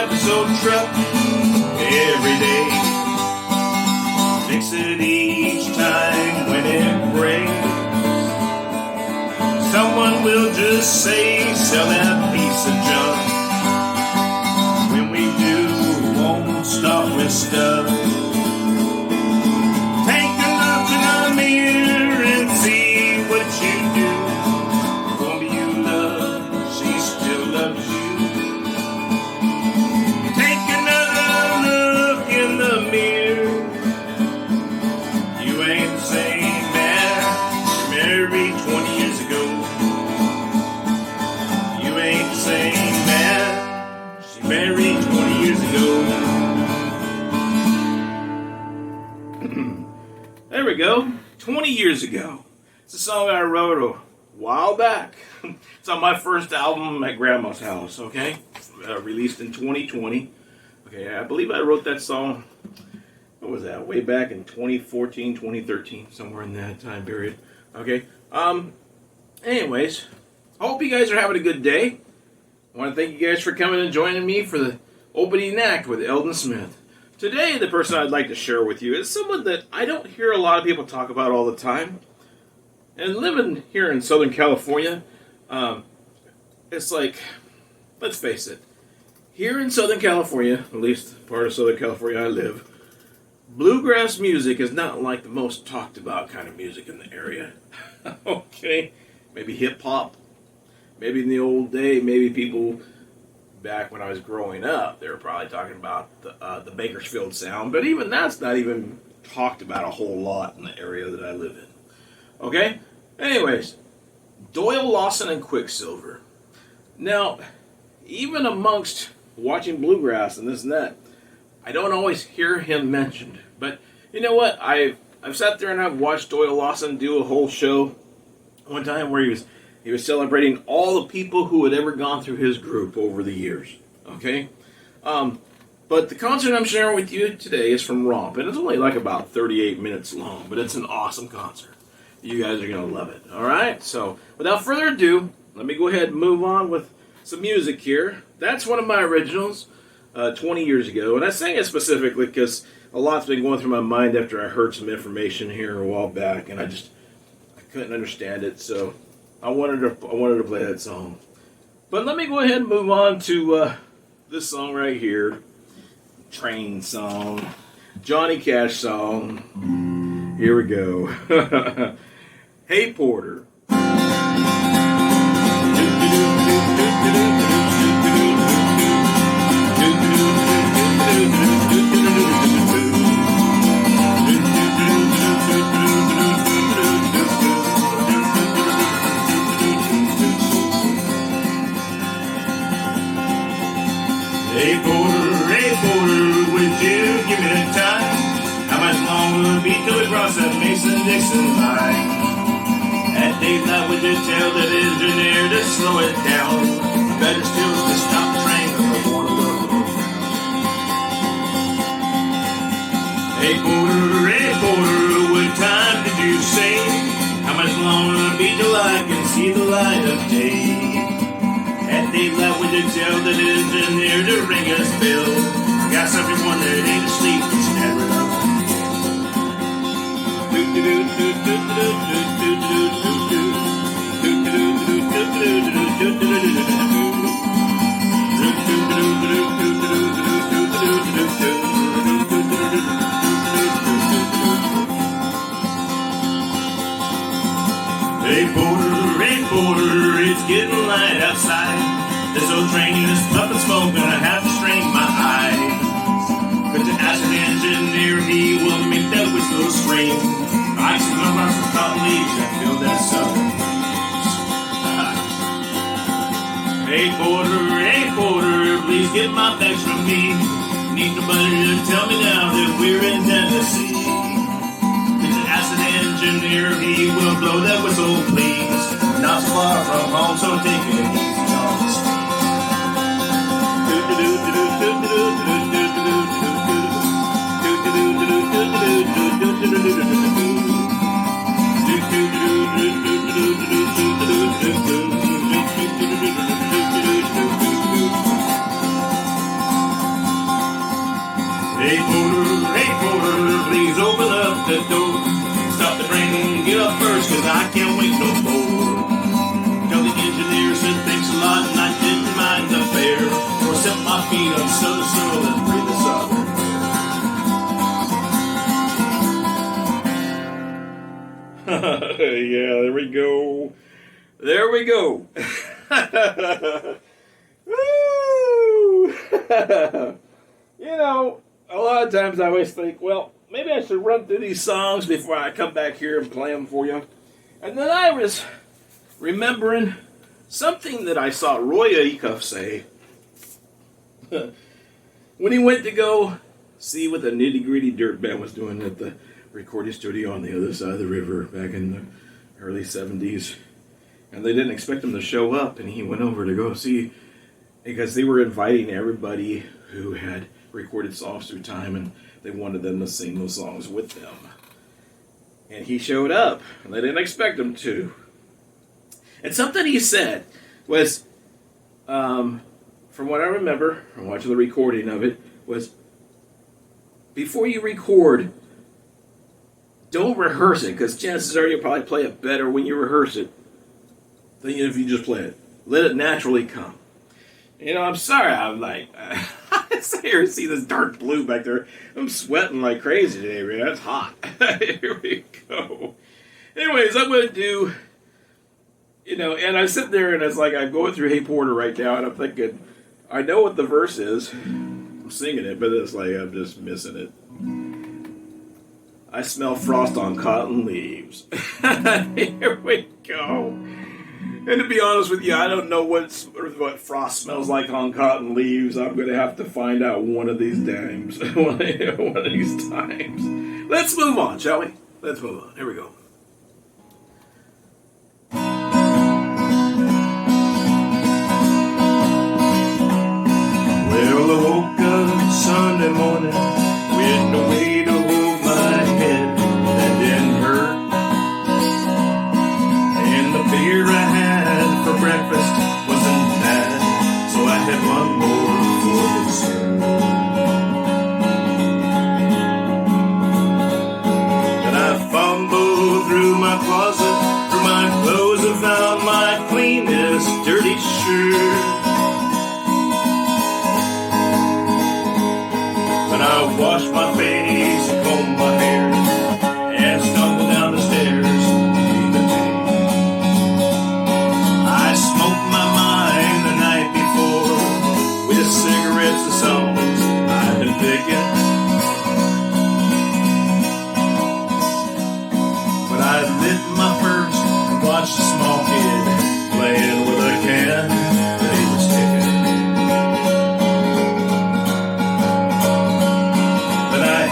episode truck every day. Fix it each time when it breaks. Someone will just say, sell that piece of junk. When we do, won't stop with stuff. Take a look in the mirror and see what you do. The woman you love, she still loves you. Take another look in the mirror. You ain't the same man you married 20 years ago. You ain't the same man she married 20 years ago. There we go. 20 years ago. It's a song I wrote a while back. It's on my first album at Grandma's house, okay? Released in 2020. Okay, I believe I wrote that song, what was that, way back in 2014, 2013, somewhere in that time period. Okay, anyways, I hope you guys are having a good day. I want to thank you guys for coming and joining me for the opening act with Elden Smith. Today, the person I'd like to share with you is someone that I don't hear a lot of people talk about all the time. And living here in Southern California, it's like, let's face it, here in Southern California, at least part of Southern California I live, bluegrass music is not like the most talked about kind of music in the area. Okay, maybe hip-hop, maybe in the old day, maybe people back when I was growing up, they were probably talking about the Bakersfield sound, but even that's not even talked about a whole lot in the area that I live in. Okay? Anyways, Doyle, Lawson, and Quicksilver. Now, even amongst watching bluegrass and this and that, I don't always hear him mentioned. But you know what? I've sat there and I've watched Doyle Lawson do a whole show one time where he was celebrating all the people who had ever gone through his group over the years. Okay? But the concert I'm sharing with you today is from Romp, and it's only like about 38 minutes long, but it's an awesome concert. You guys are going to love it. Alright? So, without further ado, let me go ahead and move on with some music here. That's one of my originals, 20 years ago, and I sang it specifically because a lot's been going through my mind after I heard some information here a while back, and I couldn't understand it, so I wanted to play that song. But let me go ahead and move on to this song right here. Train song. Johnny Cash song. Here we go. Hey Porter. Hey Porter, would you give me the time? How much longer will it be till we cross that Mason-Dixon line? At daylight, would you tell that engineer to slow it down? Better still to stop the train or I wanna go. Hey Porter, what time did you say? How much longer will it be till I can see the light of day? At daylight, would you tell that engineer to ring his bell? Got everyone that ain't asleep and stand right up. Hey Porter, it's getting light outside. This old train is puffing smoke, and I have to strain my eyes. But to ask an engineer, he will make that whistle scream. I see my rocks with cotton leaves that fill that southern breeze. Hey Porter, please get my bags from me. Need nobody to tell me now that we're in Tennessee. To ask an engineer, he will blow that whistle, please. Not so far from home, so take it easy on the street. please open up the door. Stop the train and get up first, cause I can't wait no more. Tell the engineer said thanks a lot and I didn't mind the fare. Or set my feet on southern soil and breathe the southern. Yeah, there we go. There we go. Woo! You know, a lot of times I always think, well, maybe I should run through these songs before I come back here and play them for you. And then I was remembering something that I saw Roy Acuff say when he went to go see what the Nitty Gritty Dirt Band was doing at the recording studio on the other side of the river back in the early 70s. And they didn't expect him to show up, and he went over to go see, because they were inviting everybody who had recorded songs through time, and they wanted them to sing those songs with them. And he showed up, and they didn't expect him to. And something he said was, from what I remember from watching the recording of it, was, before you record, don't rehearse it, because chances are you'll probably play it better when you rehearse it than if you just play it. Let it naturally come. You know, I'm sorry, I'm like, I sit here and see this dark blue back there. I'm sweating like crazy today, man. That's hot. Here we go. Anyways, I'm going to do, you know, and I sit there and it's like I'm going through Hey Porter right now, and I'm thinking, I know what the verse is. I'm singing it, but it's like I'm just missing it. I smell frost on cotton leaves. Here we go. And to be honest with you, I don't know what frost smells like on cotton leaves. I'm going to have to find out one of these times. One of these times. Let's move on, shall we? Let's move on. Here we go. Well, I woke up Sunday morning with no way to hold my head that didn't hurt. And the beer I had for breakfast wasn't bad, so I had one more for dessert. And I fumbled through my closet for my clothes and found my cleanest dirty shirt. I washed my face and combed my hair and stumbled down the stairs to the tea. I smoked my mind the night before with cigarettes and songs I've been picking. But I lit my first and watched a small kid playing with a can that he was kicking.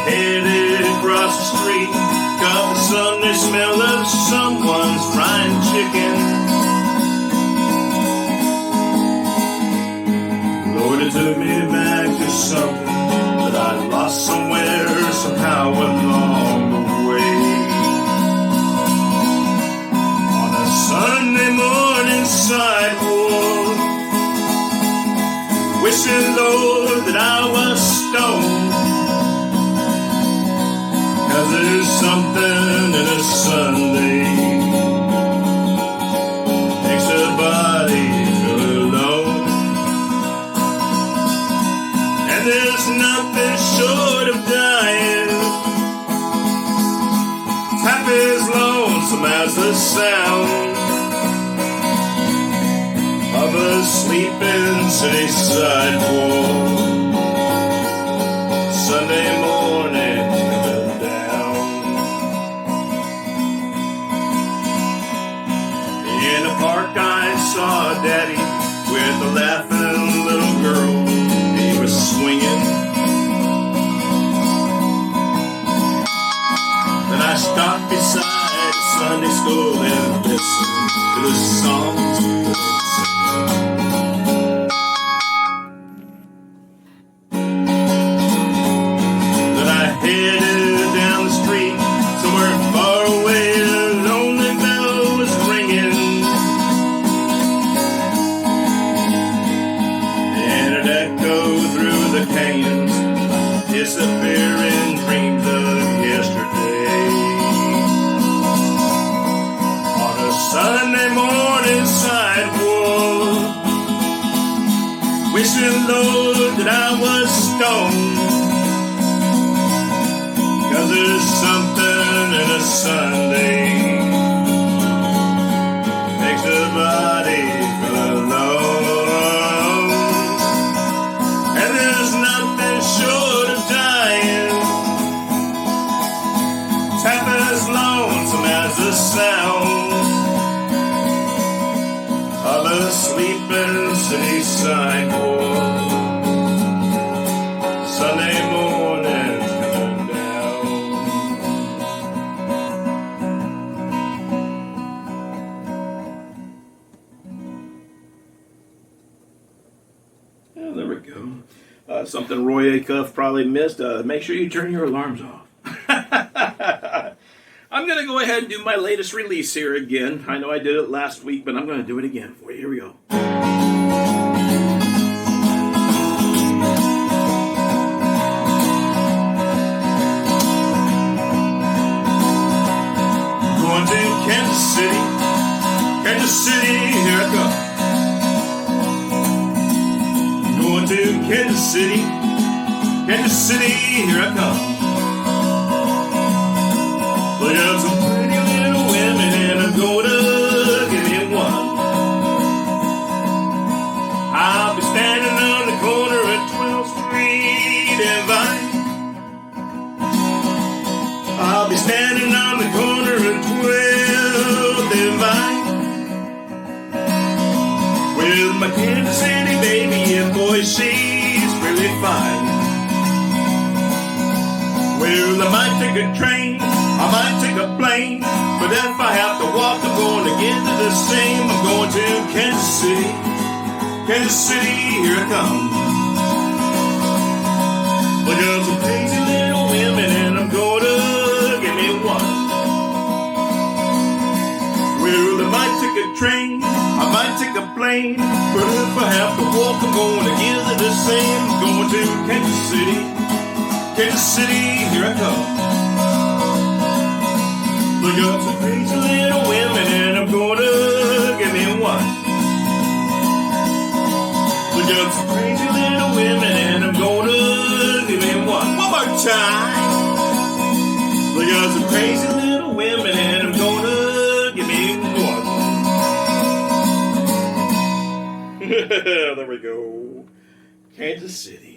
Headed across the street, got the Sunday smell of someone's frying chicken. Lord, it took me back to something that I lost somewhere, somehow along the way. On a Sunday morning sidewalk, wishing, Lord, that I was stoned. 'Cause there's something in a Sunday makes a body feel alone. And there's nothing short of dying half as lonesome as the sound of a sleeping city sidewalk Sunday morning. In a park I saw Daddy with a laughing little girl. He was swinging. Then I stopped beside Sunday school and listened to the songs that they sang. Then I headed down the street somewhere far away. A lonely bell was ringing. Wishing, Lord, that I was stoned. 'Cause there's something in a Sunday makes the body feel alone. And there's nothing short of dying. It's half as lonesome as the sound of a sleeping city sidewalk. Sunday morning's coming down. Oh, there we go. Something Roy Acuff probably missed. Make sure you turn your alarms off. I'm going to go ahead and do my latest release here again. I know I did it last week, but I'm going to do it again for you. Here we go. Going to Kansas City, here I come. Going to Kansas City, here I come. Look at some pretty little women and I'm gonna give me one. I'll be standing on the corner at 12th Street and Vine. I'll be standing on the corner at 12th and Vine. With my Kansas City baby and boy she's really fine. Well, I might take a train, I might take a plane, but if I have to walk, I'm going to get to the same. I'm going to Kansas City, here I come. Look at some crazy little women and I'm going to give me one. Well, I might take a train, I might take a plane, but if I have to walk, I'm going to get to the same. I'm going to Kansas City, here I come. Look up some crazy little women and I'm gonna give me one. Look up some crazy little women and I'm gonna give me one. One more time. Look up some crazy little women and I'm gonna give me one. There we go. Kansas City.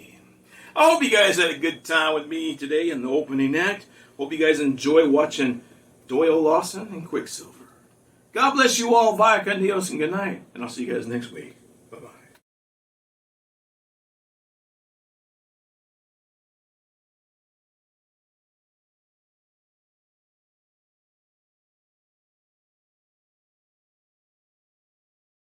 I hope you guys had a good time with me today in the opening act. Hope you guys enjoy watching Doyle, Lawson, and Quicksilver. God bless you all. Via con Dios and good night. And I'll see you guys next week.